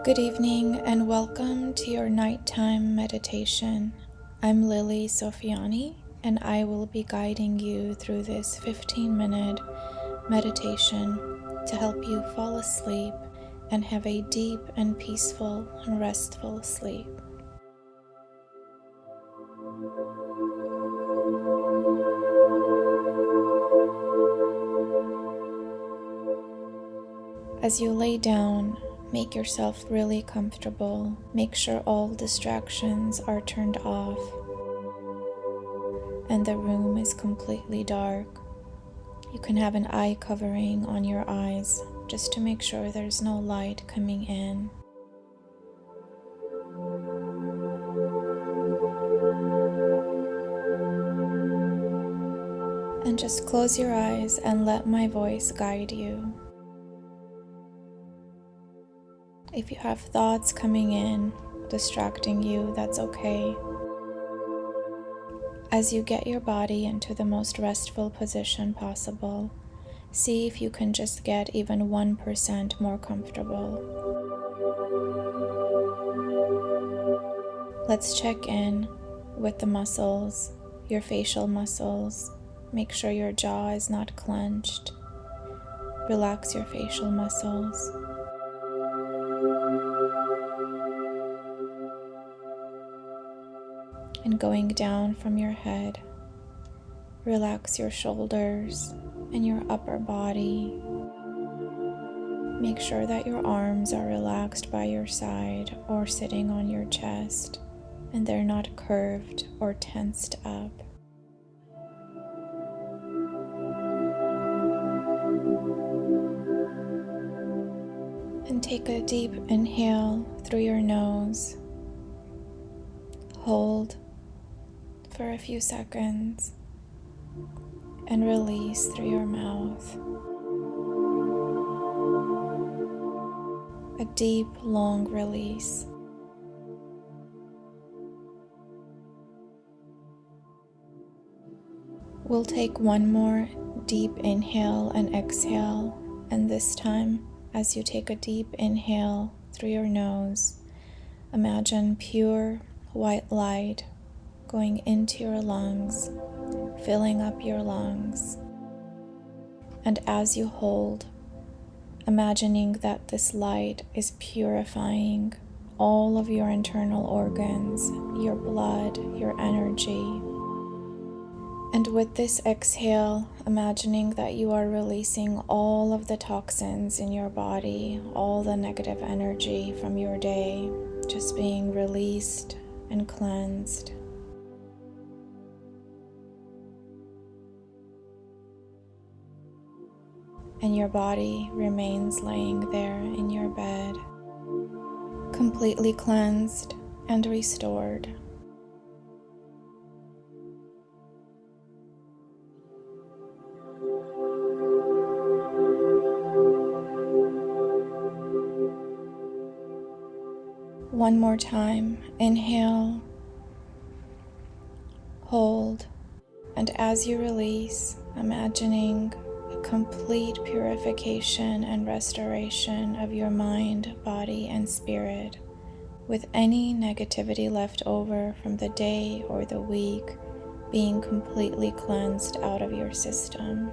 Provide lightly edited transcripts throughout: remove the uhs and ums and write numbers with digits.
Good evening and welcome to your nighttime meditation. I'm Lily Sofiani and I will be guiding you through this 15-minute meditation to help you fall asleep and have a deep and peaceful and restful sleep. As you lay down, make yourself really comfortable. Make sure all distractions are turned off and the room is completely dark. You can have an eye covering on your eyes just to make sure there's no light coming in. And just close your eyes and let my voice guide you. If you have thoughts coming in, distracting you, that's okay. As you get your body into the most restful position possible, see if you can just get even 1% more comfortable. Let's check in with the muscles, your facial muscles. Make sure your jaw is not clenched. Relax your facial muscles. And going down from your head, relax your shoulders and your upper body. Make sure that your arms are relaxed by your side or sitting on your chest and they're not curved or tensed up. And take a deep inhale through your nose. Hold for a few seconds and release through your mouth. A deep, long release. We'll take one more deep inhale and exhale, and this time, as you take a deep inhale through your nose, imagine pure white light going into your lungs, filling up your lungs. And as you hold, imagining that this light is purifying all of your internal organs, your blood, your energy. And with this exhale, imagining that you are releasing all of the toxins in your body, all the negative energy from your day, just being released and cleansed. And your body remains laying there in your bed, completely cleansed and restored. One more time, inhale, hold, and as you release, imagining complete purification and restoration of your mind, body, and spirit, with any negativity left over from the day or the week being completely cleansed out of your system.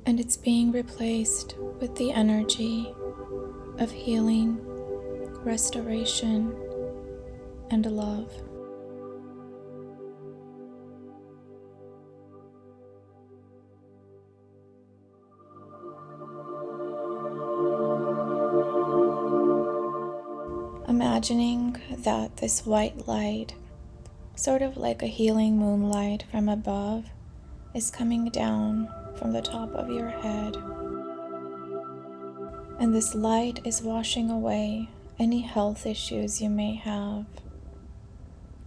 And it's being replaced with the energy of healing, restoration, and love. Imagining that this white light, sort of like a healing moonlight from above, is coming down from the top of your head. And this light is washing away any health issues you may have.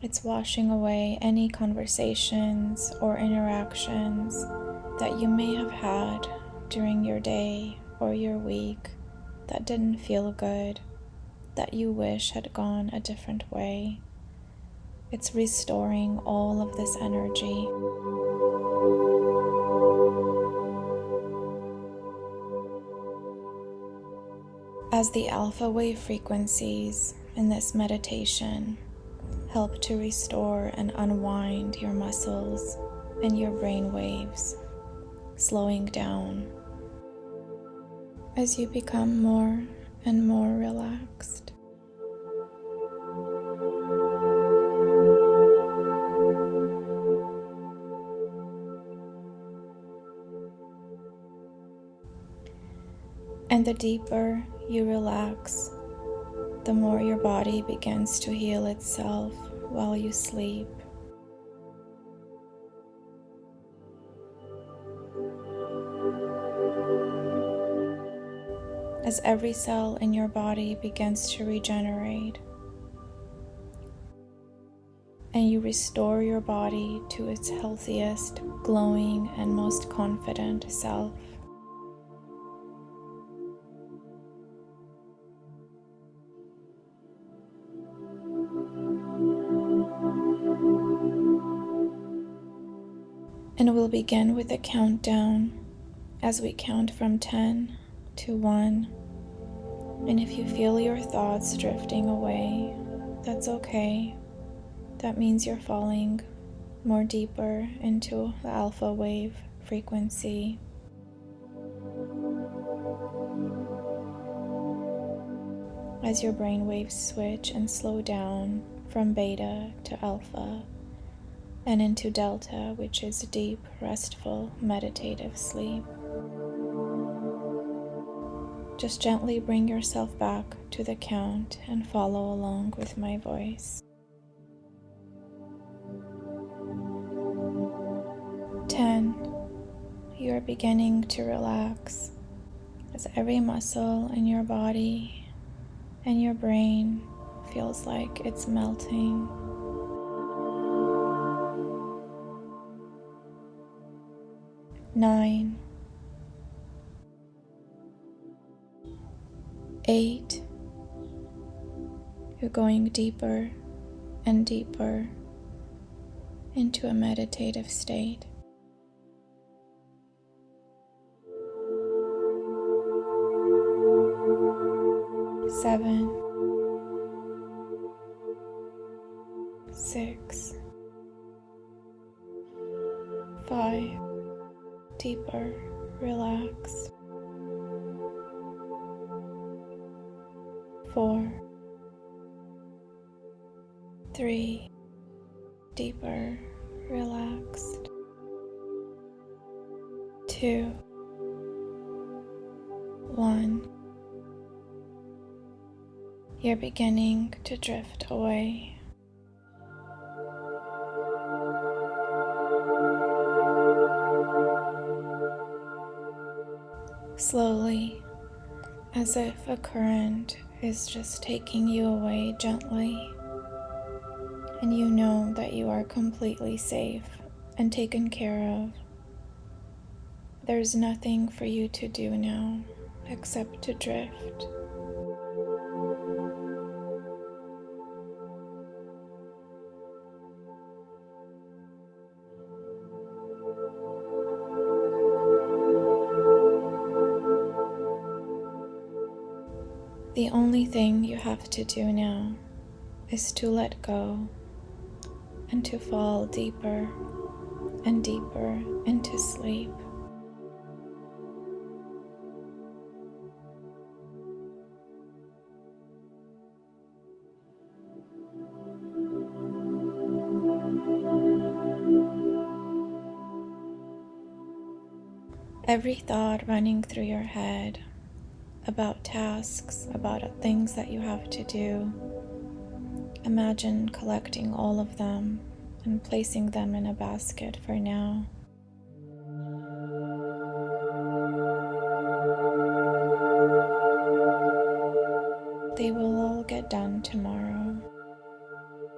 It's washing away any conversations or interactions that you may have had during your day or your week that didn't feel good, that you wish had gone a different way. It's restoring all of this energy. as the alpha wave frequencies in this meditation help to restore and unwind your muscles and your brain waves, slowing down as you become more and more relaxed. And the deeper you relax, the more your body begins to heal itself while you sleep. As every cell in your body begins to regenerate, and you restore your body to its healthiest, glowing, and most confident self. And we'll begin with a countdown as we count from 10 to 1. And if you feel your thoughts drifting away, that's okay. That means you're falling more deeper into the alpha wave frequency. As your brain waves switch and slow down from beta to alpha and into delta, which is deep, restful, meditative sleep. Just gently bring yourself back to the count and follow along with my voice. 10. You are beginning to relax as every muscle in your body and your brain feels like it's melting. 9. 8. You're going deeper and deeper into a meditative state. 7. 6. 5. Deeper, relaxed. 4. 3. Deeper, relaxed. 2. 1. You're beginning to drift away. Slowly, as if a current is just taking you away gently, and you know that you are completely safe and taken care of. There's nothing for you to do now except to drift. The only thing you have to do now is to let go and to fall deeper and deeper into sleep. Every thought running through your head about tasks, about things that you have to do, imagine collecting all of them and placing them in a basket for now. They will all get done tomorrow.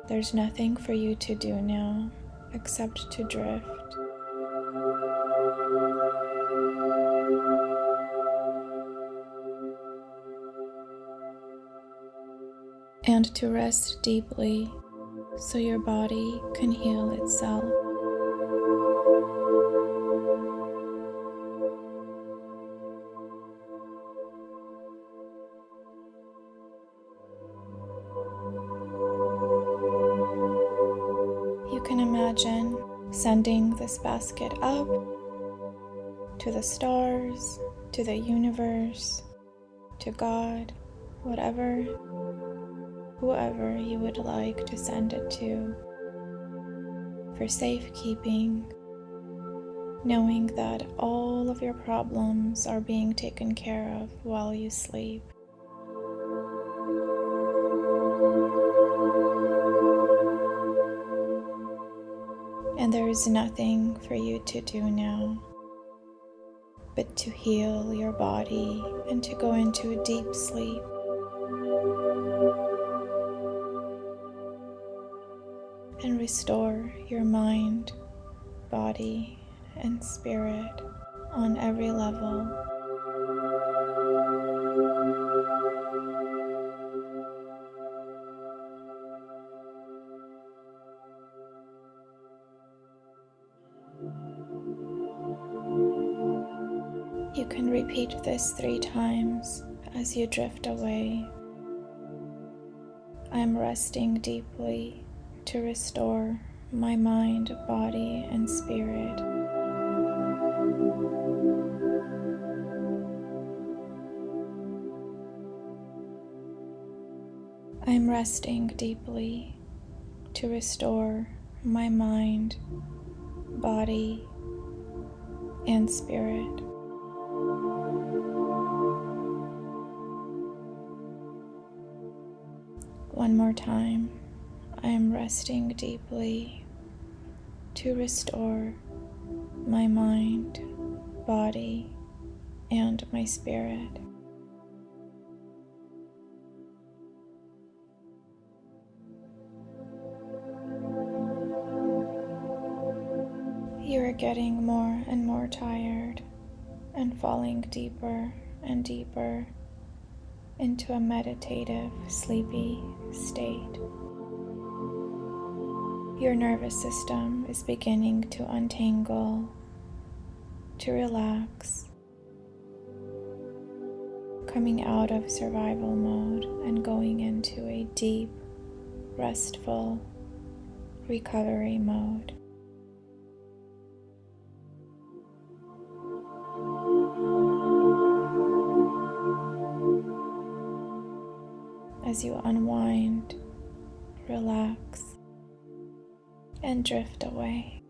There's nothing for you to do now except to drift. And to rest deeply so your body can heal itself. can imagine sending this basket up to the stars, to the universe, to God, whoever you would like to send it to, for safekeeping, knowing that all of your problems are being taken care of while you sleep. And there is nothing for you to do now but to heal your body and to go into a deep sleep. And restore your mind, body, and spirit on every level. You can repeat this 3 times as you drift away. I am resting deeply to restore my mind, body, and spirit. I am resting deeply to restore my mind, body, and spirit. One more time. I am resting deeply to restore my mind, body, and my spirit. You are getting more and more tired and falling deeper and deeper into a meditative, sleepy state. Your nervous system is beginning to untangle, to relax, coming out of survival mode and going into a deep, restful recovery mode. As you unwind, relax, and drift away.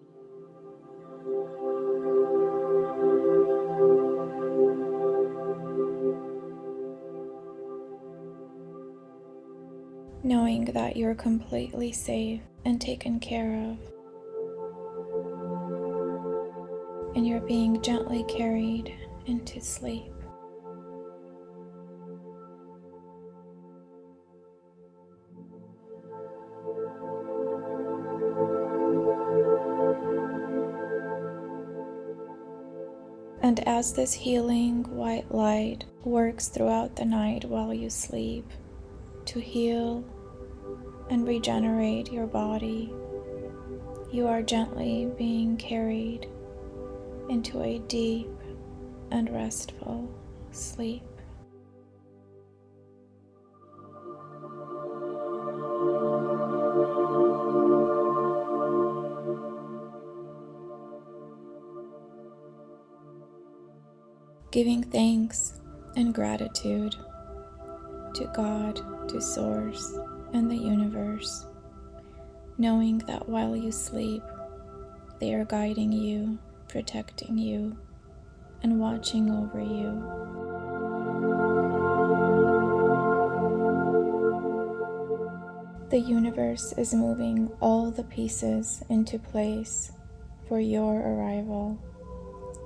Knowing that you're completely safe and taken care of, and you're being gently carried into sleep. And as this healing white light works throughout the night while you sleep to heal and regenerate your body, you are gently being carried into a deep and restful sleep. Giving thanks and gratitude to God, to Source, and the universe, knowing that while you sleep, they are guiding you, protecting you, and watching over you. The universe is moving all the pieces into place for your arrival,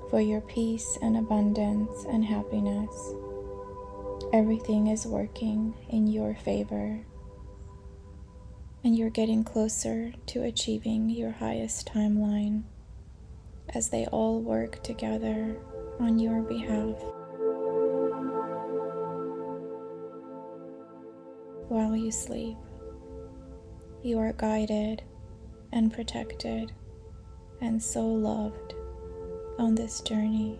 for your peace and abundance and happiness. Everything is working in your favor, and you're getting closer to achieving your highest timeline as they all work together on your behalf. While you sleep, you are guided and protected and so loved on this journey.